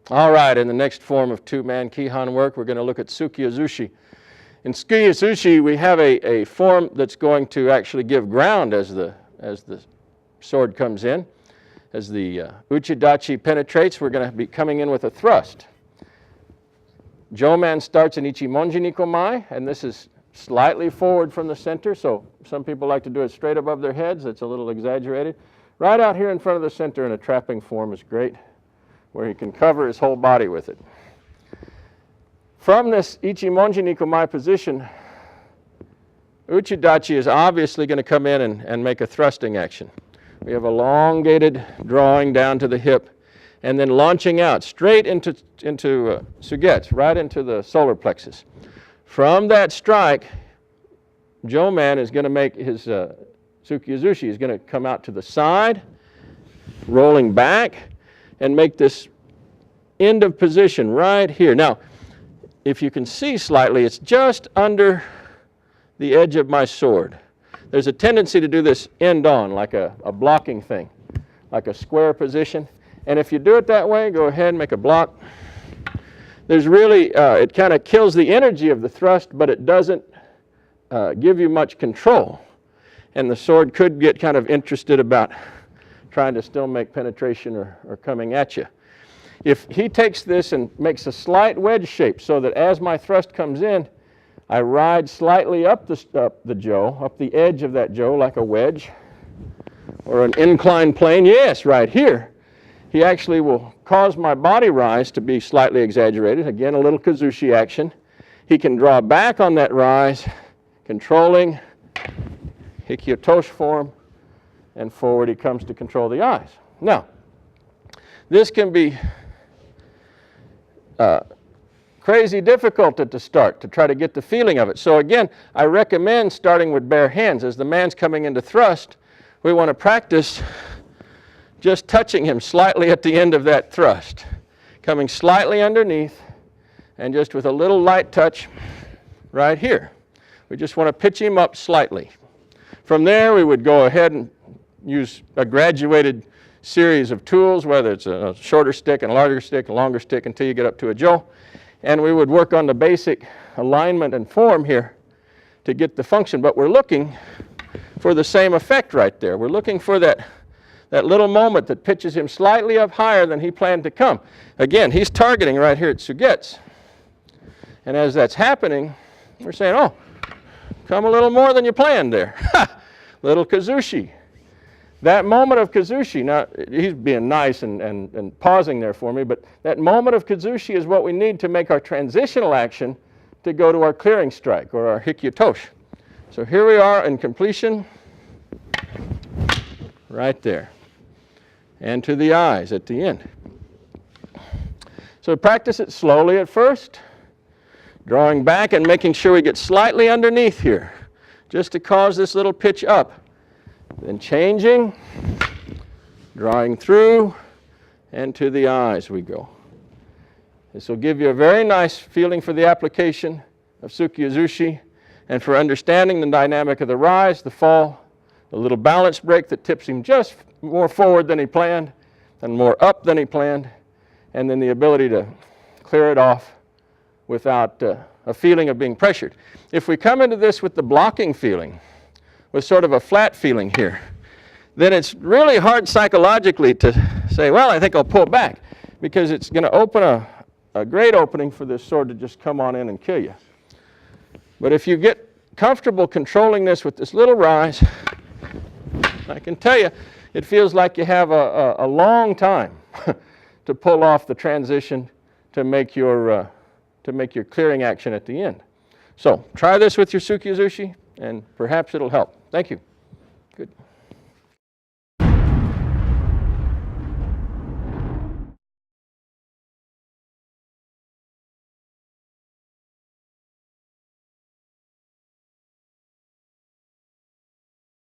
All right, in the next form of two-man kihon work, we're going to look at Tsuki Hazushi. In Tsuki Hazushi, we have a form that's going to actually give ground as the sword comes in. As the uchidachi penetrates, we're going to be coming in with a thrust. Joman starts in ichimonji nikomai, and this is slightly forward from the center, so some people like to do it straight above their heads. That's a little exaggerated. Right out here in front of the center in a trapping form is great, where he can cover his whole body with it. From this ichimonji nikomai position, uchidachi is obviously going to come in and make a thrusting action. We have elongated drawing down to the hip and then launching out straight into sugets, right into the solar plexus. From that strike, Joman is going to make his Tsuki Hazushi is going to come out to the side, rolling back, and make this end of position right here. Now, if you can see slightly, it's just under the edge of my sword. There's a tendency to do this end on, like a blocking thing, like a square position. And if you do it that way, go ahead and make a block. There's really, it kind of kills the energy of the thrust, but it doesn't give you much control. And the sword could get kind of interested about trying to still make penetration or coming at you. If he takes this and makes a slight wedge shape so that as my thrust comes in, I ride slightly up the jo, up the edge of that jo like a wedge or an inclined plane. Yes, right here. He actually will cause my body rise to be slightly exaggerated. Again, a little Kazushi action. He can draw back on that rise, controlling Hikyotoshi form, and forward he comes to control the eyes. Now, this can be crazy difficult at the start to try to get the feeling of it. So again, I recommend starting with bare hands. As the man's coming into thrust, we want to practice just touching him slightly at the end of that thrust, coming slightly underneath, and just with a little light touch right here. We just want to pitch him up slightly. From there, we would go ahead and use a graduated series of tools, whether it's a shorter stick and a larger stick, a longer stick, until you get up to a jo. And we would work on the basic alignment and form here to get the function. But we're looking for the same effect right there. We're looking for that little moment that pitches him slightly up higher than he planned to come. Again, he's targeting right here at sugets. And as that's happening, we're saying, oh, come a little more than you planned there. Little Kazushi. That moment of Kazushi, now he's being nice and pausing there for me, but that moment of Kazushi is what we need to make our transitional action to go to our clearing strike or our Hikyotoshi. So here we are in completion, right there, and to the eyes at the end. So practice it slowly at first, drawing back and making sure we get slightly underneath here, just to cause this little pitch up. Then changing, drawing through, and to the eyes we go. This will give you a very nice feeling for the application of Tsuki Hazushi and for understanding the dynamic of the rise, the fall, the little balance break that tips him just more forward than he planned and more up than he planned, and then the ability to clear it off without a feeling of being pressured. If we come into this with the blocking feeling, with sort of a flat feeling here, then it's really hard psychologically to say, well, I think I'll pull back, because it's going to open a great opening for this sword to just come on in and kill you. But if you get comfortable controlling this with this little rise, I can tell you, it feels like you have a long time to pull off the transition to make your clearing action at the end. So try this with your Tsuki Hazushi, and perhaps it'll help. Thank you. Good.